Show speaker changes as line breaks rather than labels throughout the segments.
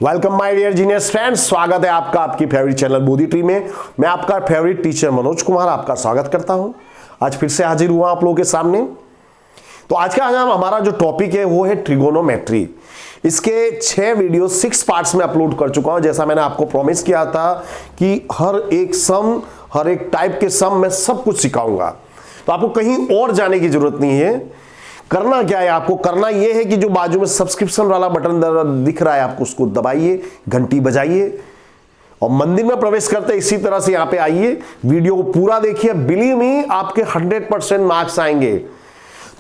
Welcome my dear genius friends, स्वागत है आपका आपकी फेवरेट चैनल बोधी ट्री में। मैं आपका फेवरेट टीचर मनोज कुमार आपका स्वागत करता हूं। आज फिर से हाजिर हुआ आप लोगों के सामने। तो आज का हमारा जो टॉपिक है वो है ट्रिगोनोमेट्री। इसके 6 वीडियो 6 पार्ट्स में अपलोड कर चुका हूं। जैसा मैंने आपको प्रॉमिस किया था कि हर एक टाइप के सम में सब कुछ सिखाऊंगा, तो आपको कहीं और जाने की जरूरत नहीं है। करना क्या है, आपको करना यह है कि जो बाजू में सब्सक्रिप्शन वाला बटन दिख रहा है आपको उसको दबाइए, घंटी बजाइए और मंदिर में प्रवेश करते इसी तरह से यहां पे आइए, वीडियो को पूरा देखिए। बिलीव मी, आपके 100% मार्क्स आएंगे।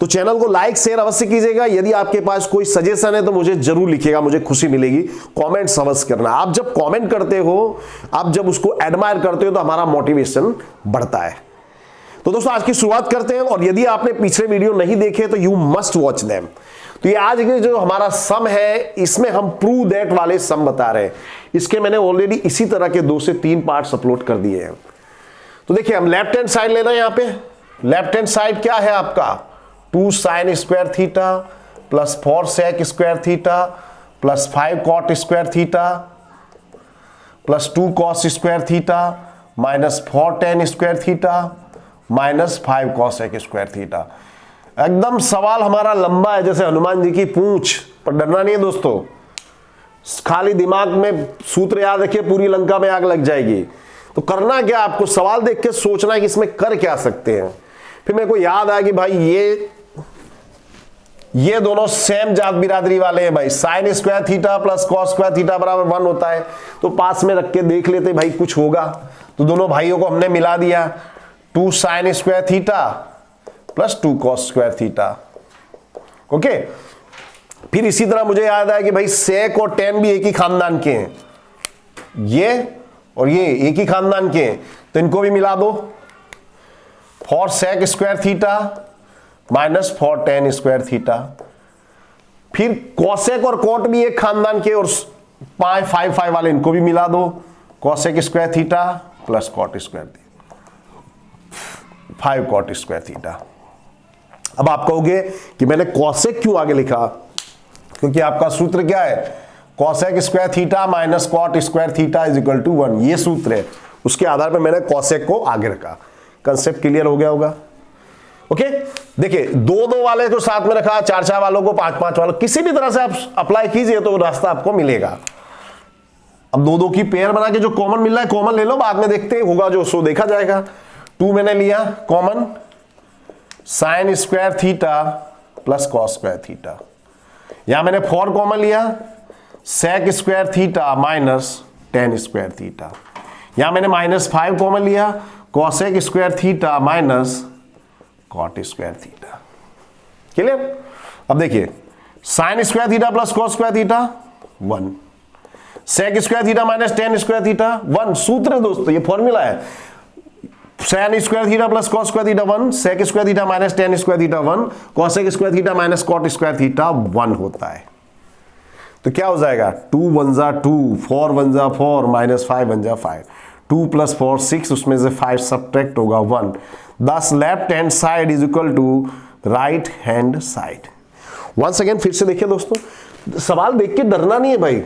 तो चैनल को लाइक शेयर अवश्य कीजिएगा। यदि आपके पास कोई सजेशन है तो मुझे जरूर लिखिएगा, मुझे खुशी मिलेगी। कमेंट्स अवश्य करना। आप जब कमेंट करते हो, आप जब उसको एडमायर करते हो तो हमारा मोटिवेशन बढ़ता है। तो दोस्तों आज की शुरुआत करते हैं, और यदि आपने पिछले वीडियो नहीं देखे तो यू मस्ट वॉच देम। तो ये आज के जो हमारा सम है इसमें हम प्रूव दैट वाले सम बता रहे हैं। इसके मैंने ऑलरेडी इसी तरह के 2 से 3 पार्ट्स अपलोड कर दिए हैं। तो देखिए, हम लेफ्ट हैंड साइड ले रहे हैं। यहां पे लेफ्ट हैंड साइड क्या है आपका, 2 sin square theta plus 4 sec square theta plus 5 cot square theta plus 2 cos square theta minus 4 tan square theta minus 5 cosec square theta. एकदम सवाल हमारा लंबा है, जैसे हनुमान जी की पूंछ, पर डरना नहीं है दोस्तों। खाली दिमाग में सूत्र याद रखिए, पूरी लंका में आग लग जाएगी। तो करना क्या, आपको सवाल देख के सोचना है कि इसमें कर क्या सकते हैं। फिर मेरे को याद आया कि भाई ये दोनों सेम जात बिरादरी वाले हैं भाई। Sign square theta plus cos square theta बराबर 1 होता है, तो पास में रख के देख लेते भाई कुछ होगा। तो दोनों भाइयों को हमने मिला दिया, 2 sin square theta plus 2 cos square theta. Okay, फिर इसी तरह मुझे याद आया कि भाई सेक और टेन भी एक ही खानदान के हैं, ये और ये एक ही खानदान के हैं, तो इनको भी मिला दो। 4 sec square theta minus 4 tan square theta. फिर कॉसेक और कॉट भी एक खानदान के, और 5 वाले इनको भी मिला दो। Cosec square theta plus cot square theta 5 cot square theta. अब आप कहोगे कि मैंने कॉसेक क्यों आगे लिखा, क्योंकि आपका सूत्र क्या है, cosec square theta minus cot square theta is equal to 1। ये सूत्र है, उसके आधार पर मैंने कॉसेक को आगे रखा। कंसेप्ट क्लियर हो गया होगा। ओके, देखिए 2 वाले को साथ में रखा, 4 वालों को 5 वालों, किसी भी तरह से आप अप्लाई कीजिए तो रास्ता आपको मिलेगा। अब 2 की पेयर बना के जो कॉमन मिल रहा है कॉमन ले लो, बाद में देखते होगा जो सो देखा जाएगा। 2 मैंने लिया common, sine square theta plus cos square theta. यहां मैंने 4 कॉमन लिया, sec square theta minus tan square theta. यहां मैंने माइनस 5 कॉमन लिया, cosec square theta minus cot square theta. Clear. अब देखिए, sine square theta plus cos square theta 1, sec square theta minus tan square theta 1। सूत्र है दोस्तों, ये formula है। Sine square theta plus cos square theta 1, sec square theta minus tan square theta 1, cosec square theta minus cot square theta 1 होता है। तो क्या हो जाएगा, 2 1 जा 2, 4 1 जा 4, माइनस 5 1 जा 5, 2 प्लस 4 6, उसमें से 5 सब्ट्रैक्ट होगा 1। दस left hand side is equal to right hand side. Once again फिर से देखिए दोस्तों, सवाल देख के डरना नहीं है भाई।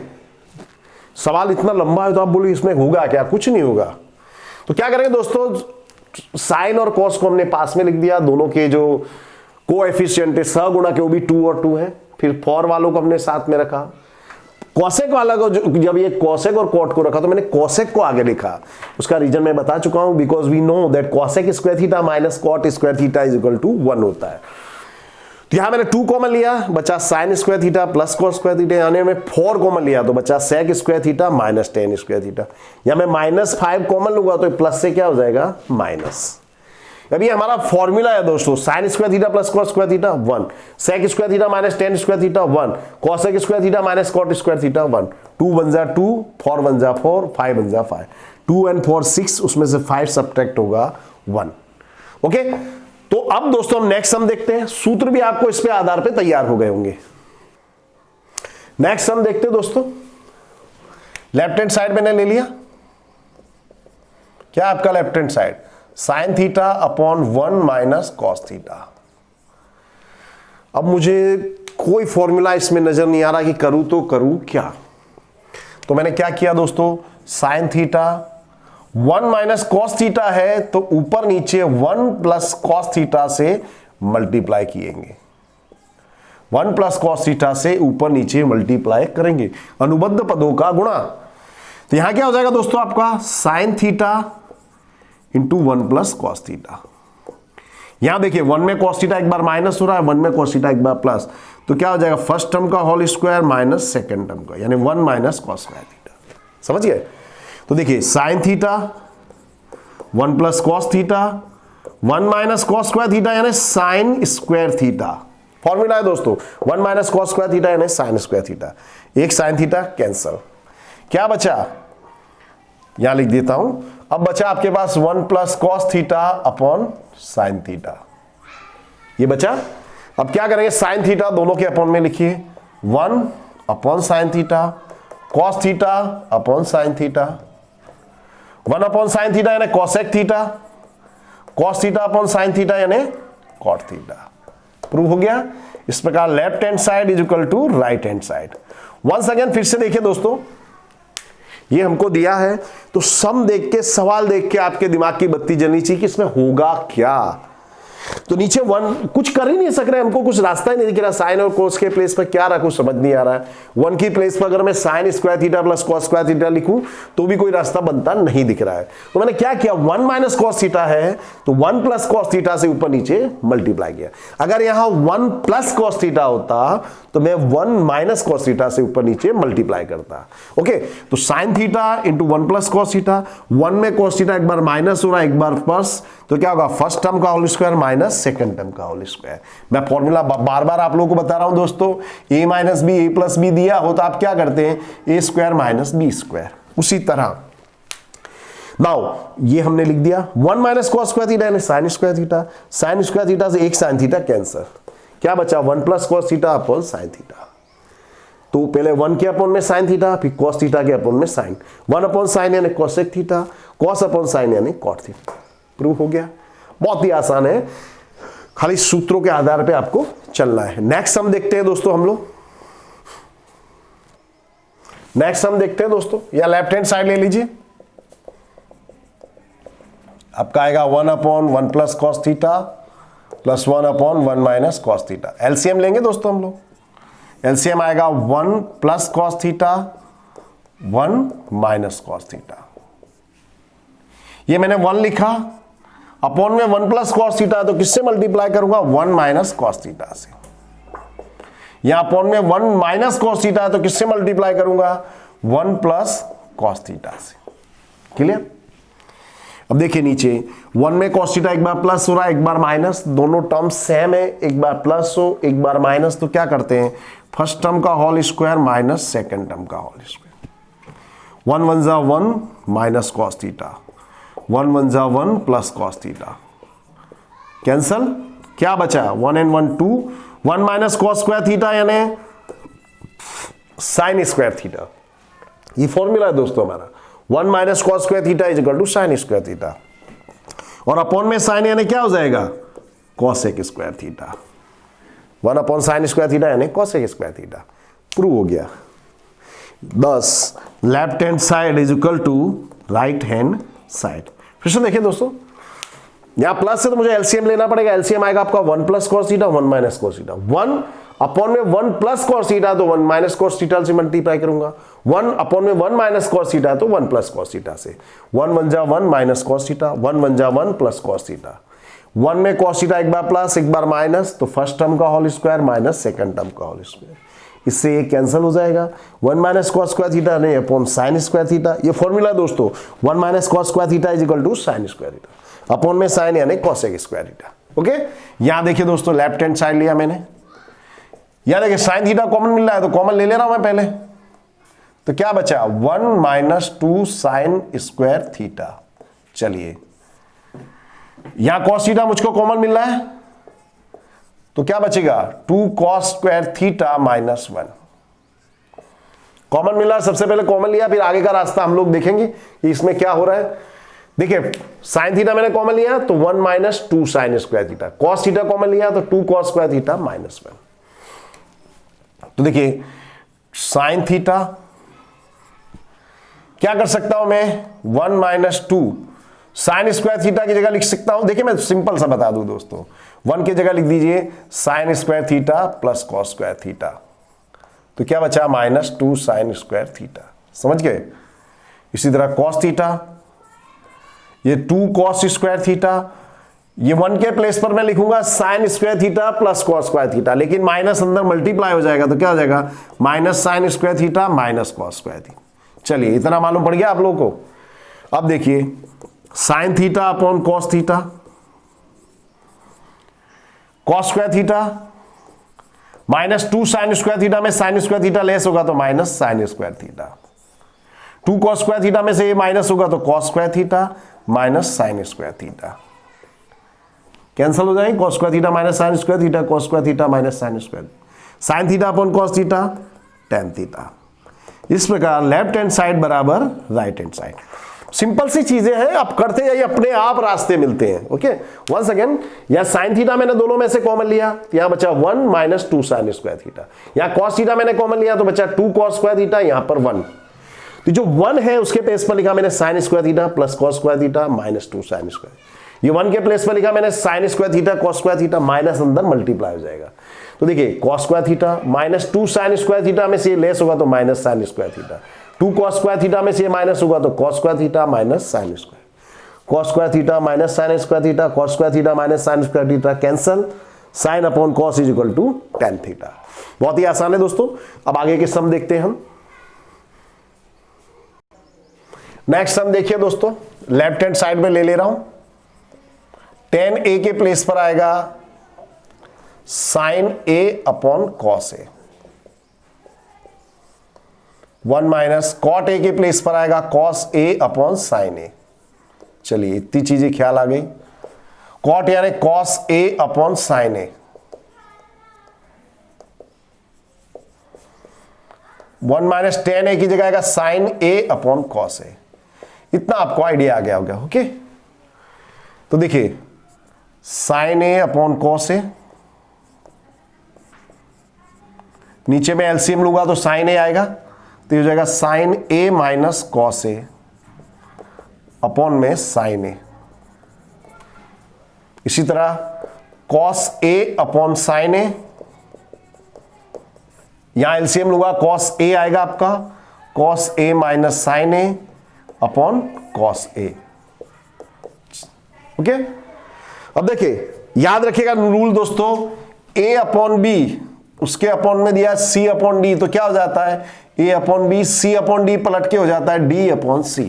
सवाल इतना लंबा है तो आप बोलो इसमें होगा क्या, कुछ नहीं होगा। तो क्या करेंगे दोस्तों, साइन और कॉस को हमने पास में लिख दिया, दोनों के जो कोएफिशिएंट है सहगुणा के वो भी 2 और 2 है। फिर 4 वालों को हमने साथ में रखा। कॉसेक वाला को जब ये कॉसेक और कॉट को रखा तो मैंने कॉसेक को आगे लिखा। उसका रीजन मैं बता चुका हूं, because we know that cosec square theta minus cot square theta is equal to 1 होता है। तो यहां मैंने 2 कॉमन लिया, बचा sine square theta plus cos square theta. यानी मैं 4 कॉमन लिया तो बचा sec square theta minus tan square theta. या मैं माइनस 5 कॉमन लूंगा तो प्लस से क्या हो जाएगा, माइनस। अभी हमारा फॉर्मूला है दोस्तों, sine square theta plus cos square theta 1, sec square theta minus tan square theta 1, cosec square theta minus cot square theta 1। 2 1 जा 2, 4 1 जा 4, 5 1 जा 5, 2 and 4 6, उसमें से 5 सब्ट्रैक्ट होगा 1। ओके, तो अब दोस्तों हम नेक्स्ट सम देखते हैं। सूत्र भी आपको इस पे आधार पे तैयार हो गए होंगे। नेक्स्ट सम देखते हैं दोस्तों। लेफ्ट हैंड साइड मैंने ले लिया, क्या आपका left hand side, sine theta upon 1 minus cos theta. अब मुझे कोई फॉर्मूला इसमें नजर नहीं आ रहा कि करूं तो करूं क्या। तो मैंने क्या किया दोस्तों, sign theta 1 minus cos theta है तो ऊपर नीचे 1 प्लस कॉस थीटा से मल्टीप्लाई किएंगे, 1 प्लस कॉस थीटा से ऊपर नीचे मल्टीप्लाई करेंगे, अनुबद्ध पदों का गुणा। तो यहां क्या हो जाएगा दोस्तों आपका sine theta into 1 plus cos theta. यहां देखिए 1 में कॉस थीटा एक बार माइनस हो रहा है, 1 में कॉस थीटा एक बार प्लस, तो क्या हो जाएगा फर्स्ट टर्म का whole square minus second term का, यानी 1 माइनस कॉस स्क्वायर थीटा। समझ गए? तो देखिए sign theta 1 plus cos theta 1 minus cos square theta यानी साइन स्क्वायर थीटा। फॉर्मूला है दोस्तों 1 माइनस कॉस स्क्वायर थीटा यानी साइन स्क्वायर थीटा। एक साइन थीटा कैंसल, क्या बचा, यहां लिख देता हूं। अब बचा आपके पास 1 plus cos theta upon sine theta, ये बचा। अब क्या करेंगे, साइन थीटा दोनों के अपॉन में लिखिए, 1 upon sine theta, cos theta upon sine theta, 1 upon sine theta यानी cosec theta, cos theta upon sine theta यानी कॉट थीटा। प्रूव हो गया। इस प्रकार left hand side is equal to right hand side. Once again फिर से देखिए दोस्तों, ये हमको दिया है तो सम देख के, सवाल देख के आपके दिमाग की बत्ती जलनी चाहिए कि इसमें होगा क्या। तो नीचे 1 कुछ कर ही नहीं सक रहे, हमको कुछ रास्ता ही नहीं दिख रहा, साइन और कोस के प्लेस पर क्या रखूं समझ नहीं आ रहा है। 1 की प्लेस पर अगर मैं sign square theta plus cos square theta लिखूं तो भी कोई रास्ता बनता नहीं दिख रहा है। तो मैंने क्या किया, 1 माइनस कॉस थीटा है तो 1 प्लस कॉस थीटा से ऊपर नीचे मल्टीप्लाई किया। अगर यहां 1 प्लस कॉस थीटा होता तो मैं 1 माइनस कॉस थीटा से ऊपर नीचे मल्टीप्लाई करता। ओके, तो sine theta into 1 plus cos theta, 1 में कॉस थीटा एक बार माइनस हो रहा है एक बार प्लस, तो क्या होगा फर्स्ट टर्म का whole square minus second term का होल स्क्वायर। मैं फॉर्मूला बार बार आप लोगों को बता रहा हूं दोस्तों, a minus B A plus B दिया हो तो आप क्या करते हैं, A square minus B square. उसी तरह नाउ ये हमने लिख दिया 1 माइनस कॉस स्क्वायर थीटा यानी sine square theta, sine square theta से एक साइन थीटा कैंसर, क्या बचा 1 plus cos theta upon sine theta. तो पहले 1 के अपॉन में साइन थीटा, फिर कॉस थीटा के अपॉन में साइन, 1 अपॉन साइन यानी cosec theta, cos upon sine यानी कॉट थीटा। प्रूव हो गया। बहुत ही आसान है, खाली सूत्रों के आधार पे आपको चलना है। नेक्स्ट सम देखते हैं दोस्तों हम लोग, नेक्स्ट सम देखते हैं दोस्तों, या लेफ्ट हैंड साइड ले लीजिए। आपका आएगा 1 upon 1 plus cos theta plus 1 upon 1 minus cos theta. LCM लेंगे दोस्तों हम लोग, एलसीएम आएगा 1 plus cos theta 1 minus cos theta. ये मैंने 1 लिखा, अपॉन में 1 प्लस कॉस थीटा तो किससे मल्टीप्लाई करूंगा, 1 माइनस कॉस थीटा से। यहां अपॉन में 1 माइनस कॉस थीटा तो किससे मल्टीप्लाई करूंगा, 1 प्लस कॉस थीटा से। क्लियर। अब देखिए नीचे 1 में कॉस थीटा एक बार प्लस हो रहा है एक बार माइनस, दोनों टर्म सेम है, एक बार प्लस हो एक बार माइनस, तो क्या करते हैं फर्स्ट टर्म का whole square minus second term का होल स्क्वायर। 1 1 जा 1 माइनस कॉस थीटा, 1 1 जा 1 प्लस कॉस थीटा, कैंसल, क्या बचा 1 and 1 2, 1 minus cos square theta यानी साइन स्क्वायर थीटा। ये फॉर्मूला है दोस्तों हमारा, 1 minus cos square theta is equal to sine square theta, और अपॉन में साइन यानी क्या हो जाएगा cosec square theta. 1 upon sine square theta यानी कॉसेक स्क्वायर थीटा। प्रूव हो गया। बस left hand side is equal to right hand side. फिर से देखिए दोस्तों, यहां प्लस से तो मुझे एलसीएम लेना पड़ेगा, एलसीएम आएगा आपका 1 plus cos theta 1 minus cos theta, 1 upon में 1 प्लस कॉस थीटा तो 1 माइनस कॉस थीटा से मल्टीप्लाई करूंगा, 1 अपॉन में 1 माइनस कॉस थीटा तो 1 प्लस कॉस थीटा से, 1 1 जा 1 माइनस कॉस थीटा, 1 1 जा 1 प्लस कॉस थीटा, 1 में कॉस थीटा एक बार प्लस एक बार माइनस, तो फर्स्ट टर्म का whole square minus second term का होल स्क्वायर, इससे ये कैंसिल हो जाएगा। 1 माइनस कॉस स्क्वायर थीटा नहीं अपॉन साइन स्क्वायर थीटा। ये फॉर्मूला दोस्तों 1 minus cos square theta is equal to sine square theta, upon में साइन यानी कॉसेक स्क्वायर थीटा। ओके, यहां देखिए दोस्तों लेफ्ट हैंड साइड लिया मैंने, यहां देखिए साइन थीटा कॉमन मिल रहा है तो कॉमन ले रहा हूं मैं पहले, तो क्या बचा 1 माइनस 2 साइन स्क्वायर थीटा। चलिए यहां कॉस थीटा मुझको कॉमन मिल रहा है तो क्या बचेगा 2 cos square theta minus 1। Common मिला, सबसे पहले कॉमन लिया, फिर आगे का रास्ता हम लोग देखेंगे कि इसमें क्या हो रहा है। देखिए साइन थीटा मैंने कॉमन लिया तो 1 minus 2 sign square theta, cos theta common लिया तो 2 कॉस स्क्वायर थीटा माइनस 1। तो देखिए साइन थीटा क्या कर सकता हूं मैं, 1 माइनस 2 साइन स्क्वायर थीटा की जगह लिख सकता हूं। देखिए मैं सिंपल सा बता दूं दोस्तों, 1 की जगह लिख दीजिए sign square theta plus cos square theta, तो क्या बचा माइनस 2 साइन स्क्वायर थीटा, समझ गए। इसी तरह कॉस थीटा, ये 2 कॉस स्क्वायर थीटा, ये 1 के प्लेस पर मैं लिखूंगा sign square theta plus cos square theta, लेकिन माइनस अंदर मल्टीप्लाई हो जाएगा, तो क्या हो जाएगा minus sine square theta minus cos square theta. चलिए इतना मालूम पड़ गया आप लोगों को। अब देखिए sine theta upon cos theta, cos square theta minus 2 sign square theta में साइन स्क्वायर थीटा लेस होगा तो minus sine square theta, 2 cos square theta में से ये माइनस होगा तो cos square theta minus sine square theta, cancel हो जाएंगे, cos square theta minus sine square theta, cos square theta minus sine square, sine theta upon cos theta tan theta. इस प्रकार left hand side बराबर right hand side. Simple सी चीजें हैं, आप करते जाइए, अपने आप रास्ते मिलते हैं। ओके वंस अगेन, या साइन थीटा मैंने दोनों में से कॉमन लिया, यहां बचा 1 माइनस 2 साइन स्क्वायर थीटा, यहां कॉस थीटा मैंने कॉमन लिया तो बचा 2 कॉस स्क्वायर थीटा, यहां पर 1, तो जो 1 है उसके प्लेस पर लिखा मैंने sign square theta plus cos square theta minus 2 sine square, ये 1 के प्लेस पर लिखा मैंने sign square theta cos square theta, minus अंदर मल्टीप्लाई हो जाएगा, तो देखिए cos square theta minus 2 sign square theta में से लेस होगा तो minus sine square theta, 2 cos square theta में से माइनस होगा तो cos square theta minus sine square, cos square theta minus sine square theta, cos square theta minus sine square theta cancel, sine upon cos is equal to tan theta. बहुत ही आसान है दोस्तों। अब आगे के सम देखते हैं हम। नेक्स्ट सम देखिए दोस्तों, लेफ्ट हैंड साइड में ले रहा हूं, टेन ए के प्लेस पर आएगा sine A upon cos A, 1 minus cot A के प्लेस पर आएगा cos A upon sine A. चलिए इतनी चीजें ख्याल आ गई, कॉट यानी cos A upon sine A, 1 minus tan A की जगह आएगा sine A upon cos A. इतना आपको आइडिया आ गया होगा। ओके तो देखिए sine A upon cos A, नीचे में एलसीएम लूंगा तो साइन ए आएगा, तो ये हो जाएगा sign A minus cos A upon में साइन ए। इसी तरह कॉस ए अपॉन साइन ए, यहां एलसीएम लूंगा कॉस ए आएगा आपका cos A minus sign A upon cos A. Okay अब देखिए याद रखिएगा रूल दोस्तों, ए अपॉन बी उसके अपॉन में दिया सी अपॉन डी, तो क्या हो जाता है ए अपॉन बी, सी अपॉन डी पलट के हो जाता है डी अपॉन सी।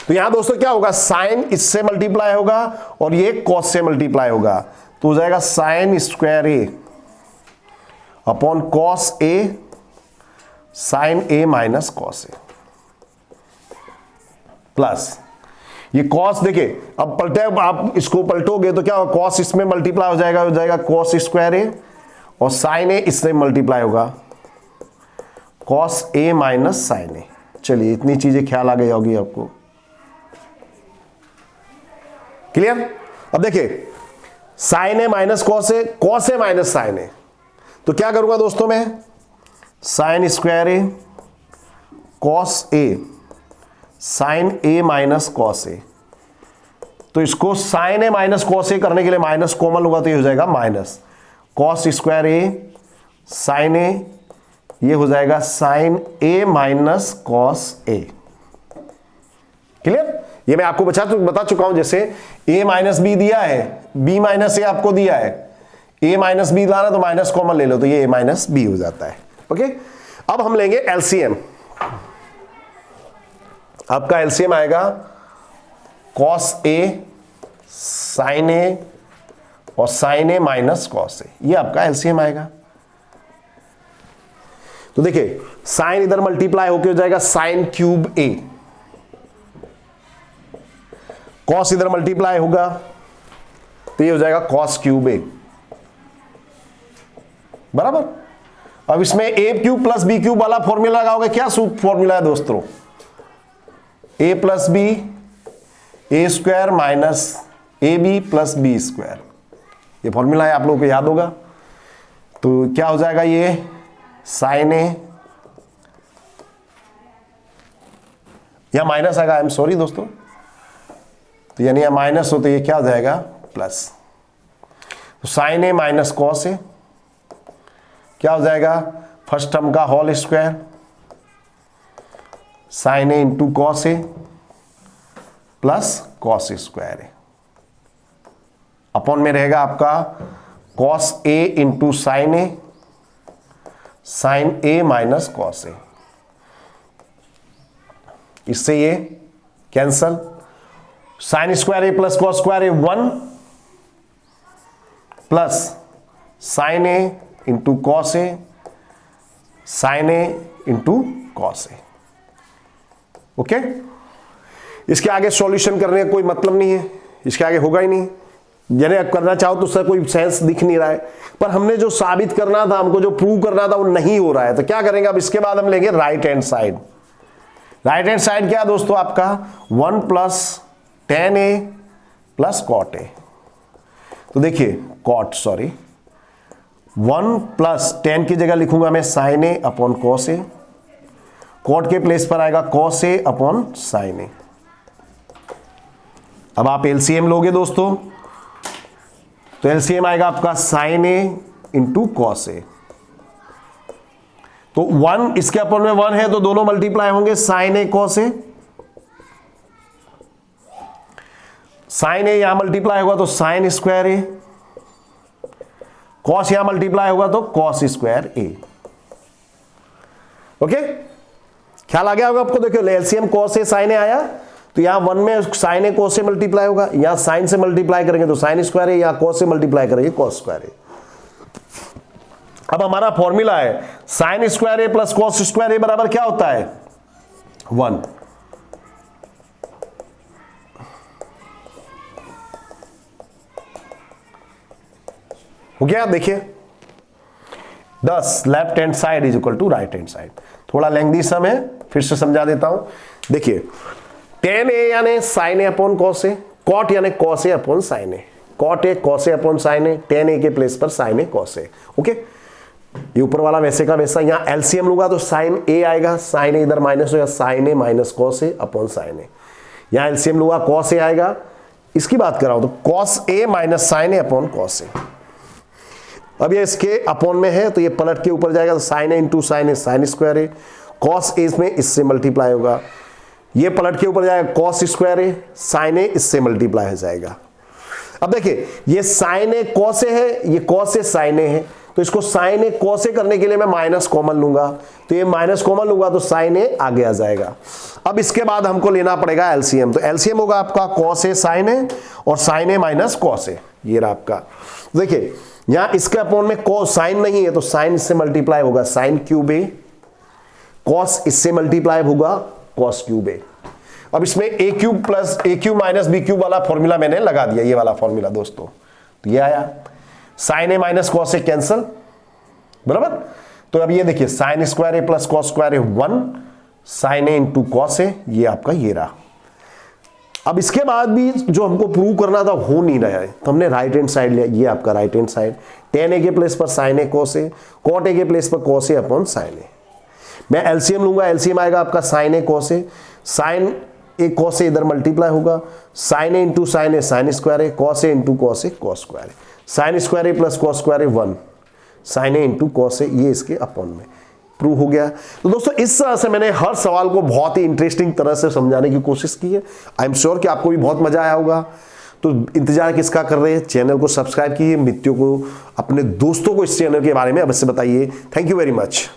तो यहां दोस्तों क्या होगा, साइन इससे मल्टीप्लाई होगा और ये कॉस से मल्टीप्लाई होगा, तो हो जाएगा sign square A upon cos A sine A minus cos A plus ये कॉस। देखिए अब पलटे, आप इसको पलटोगे तो क्या होगा, कॉस इसमें मल्टीप्लाई हो जाएगा कॉस स्क्वायर ए, और साइन ए इससे मल्टीप्लाई होगा cos A minus sign A. चलिए इतनी चीजें ख्याल आ गई होगी आपको, क्लियर। अब देखिए sine A minus cos A minus sign ए, तो क्या करूंगा दोस्तों मैं, sign square A cos A sine A minus cos A, तो इसको sign A minus cos A करने के लिए माइनस कॉमन होगा तो ये हो जाएगा minus cos square A sine ए, ये हो जाएगा sign A minus cos A. Clear, ये मैं आपको बता चुका हूं, जैसे a माइनस बी दिया है, b माइनस ए आपको दिया है, a माइनस बी लाना तो माइनस कॉमन ले लो तो ये a माइनस बी हो जाता है। ओके अब हम लेंगे एलसीएम, आपका एलसीएम आएगा कॉस ए साइन ए और sign A minus cos A, ये आपका एलसीएम आएगा। तो देखिए साइन इधर मल्टीप्लाई होके हो जाएगा साइन क्यूब ए, कॉस इधर मल्टीप्लाई होगा तो ये हो जाएगा कॉस क्यूब ए बराबर। अब इसमें A cube plus B cube वाला फॉर्मूला लगाओगे, क्या फॉर्मूला है दोस्तों, A plus B A square minus A B plus B square, ये फॉर्मूला है, आप लोगों को याद होगा। तो क्या हो जाएगा, ये साइन ए यहां माइनस आएगा, आई एम सॉरी दोस्तों, तो यानी यहां माइनस हो तो ये क्या हो जाएगा प्लस। तो sign A minus cos A क्या हो जाएगा, फर्स्ट टर्म का whole square sine A into cos A plus cos square A, upon में रहेगा आपका cos A into sine A minus cos A, इससे ये cancel, sign square A plus cos square A 1 plus sign A into cos A sine A into cos A. Okay, इसके आगे solution करने का कोई मतलब नहीं है, इसके आगे होगा ही नहीं, यानी करना चाहो तो उसका कोई सेंस दिख नहीं रहा है, पर हमने जो साबित करना था, हमको जो प्रूव करना था वो नहीं हो रहा है, तो क्या करेंगे अब इसके बाद हम लेंगे right hand side. Right hand side क्या है दोस्तों आपका 1 plus tan A plus cot A, तो देखिए कॉट 1 प्लस 10 की जगह लिखूंगा मैं sign A upon cos A, cot के प्लेस पर आएगा कॉस ए अपॉन साइन ए। अब आप एलसीएम लोगे दोस्तों, तो एलसीएम आएगा आपका साइन ए इंटू कॉस ए, तो 1 इसके अपॉन में 1 है तो दोनों मल्टीप्लाई होंगे, sign A cos A, sine ए यहां मल्टीप्लाई होगा तो साइन स्क्वायर ए, कॉस यहां मल्टीप्लाई होगा तो कॉस स्क्वायर ए। ओके, ख्याल आ गया होगा आपको। देखिए एलसीएम कॉस ए साइन ए आया, तो यहां 1 में साइन ए कॉस से मल्टीप्लाई होगा, यहां साइन से मल्टीप्लाई करेंगे तो साइन स्क्वायर है, यहां कॉस से मल्टीप्लाई करेंगे कॉस स्क्वायर है। अब हमारा फॉर्मूला है sine square A plus cos square A बराबर क्या होता है 1। हो गया, देखिए 10 left hand side is equal to right hand side. थोड़ा लेंथी सम है, फिर से समझा देता हूं। देखिए टेन ए यानी sine A upon cos A, cot यानी cos A upon sine A, cot A cos A upon sine A, tan A के प्लेस पर sine A cos A. Okay, ये ऊपर वाला वैसे का वैसा, यहां एलसीएम लूंगा तो साइन ए आएगा, साइन ए इधर माइनस हो जाएगा, sign A minus cos A upon sine ए, यहां एलसीएम लूंगा कॉस ए आएगा, इसकी बात कर रहा हूं तो cos A minus sign A upon cos ए। अब ये इसके अपॉन में है तो ये पलट के ऊपर जाएगा, तो sign A into sine A sine square A, cos ए इसमें इससे मल्टीप्लाई होगा, ये पलट के ऊपर जाएगा कॉस स्क्वायर ए, साइन ए इससे मल्टीप्लाई हो जाएगा। अब देखिए ये साइन ए कॉस ए है, ये कॉस ए साइन ए है, तो इसको साइन ए कॉस ए करने के लिए मैं माइनस कॉमन लूंगा, तो ये माइनस कॉमन लूंगा तो साइन ए आगे आ जाएगा। अब इसके बाद हमको लेना पड़ेगा एलसीएम, तो एलसीएम होगा आपका कॉस ए साइन ए और sign A minus cos A, ये रहा आपका। देखिए यहां इसके अपॉन में कॉस साइन नहीं है तो साइन इससे मल्टीप्लाई होगा साइन क्यूब ए, कॉस इससे मल्टीप्लाई होगा कॉस क्यूब ए। अब इसमें A cube plus A cube minus B cube वाला फॉर्मूला मैंने लगा दिया, ये वाला फॉर्मूला दोस्तों, तो ये आया sign A minus cos A cancel, बराबर। तो अब ये देखिए sine square A plus cos square A 1, sine A into cos ए, ये आपका ये रहा। अब इसके बाद भी जो हमको प्रूव करना था हो नहीं रहा है, तो हमने राइट हैंड साइड लिया, ये आपका right hand side, tan A के प्लेस पर sine A cos A, cot A के प्लेस पर cos A upon sine A. मैं एलसीएम लूंगा, एलसीएम आएगा आपका sine A cos A, sine A cos A इधर मल्टीप्लाई होगा, sine A into sine A sine square A, cos A into cos A cos square A, sine square A plus cos square A 1, sine A into cos ए, ये इसके upon में prove हो गया। तो दोस्तों इस तरह से मैंने हर सवाल को बहुत ही इंटरेस्टिंग तरह से समझाने की कोशिश की है। आई एम श्योर कि आपको भी बहुत मजा आया होगा। तो इंतजार किसका कर रहे हैं, चैनल को सब्सक्राइब कीजिए, मित्रों को अपने दोस्तों को इस चैनल के बारे में अवश्य बताइए। Thank you very much.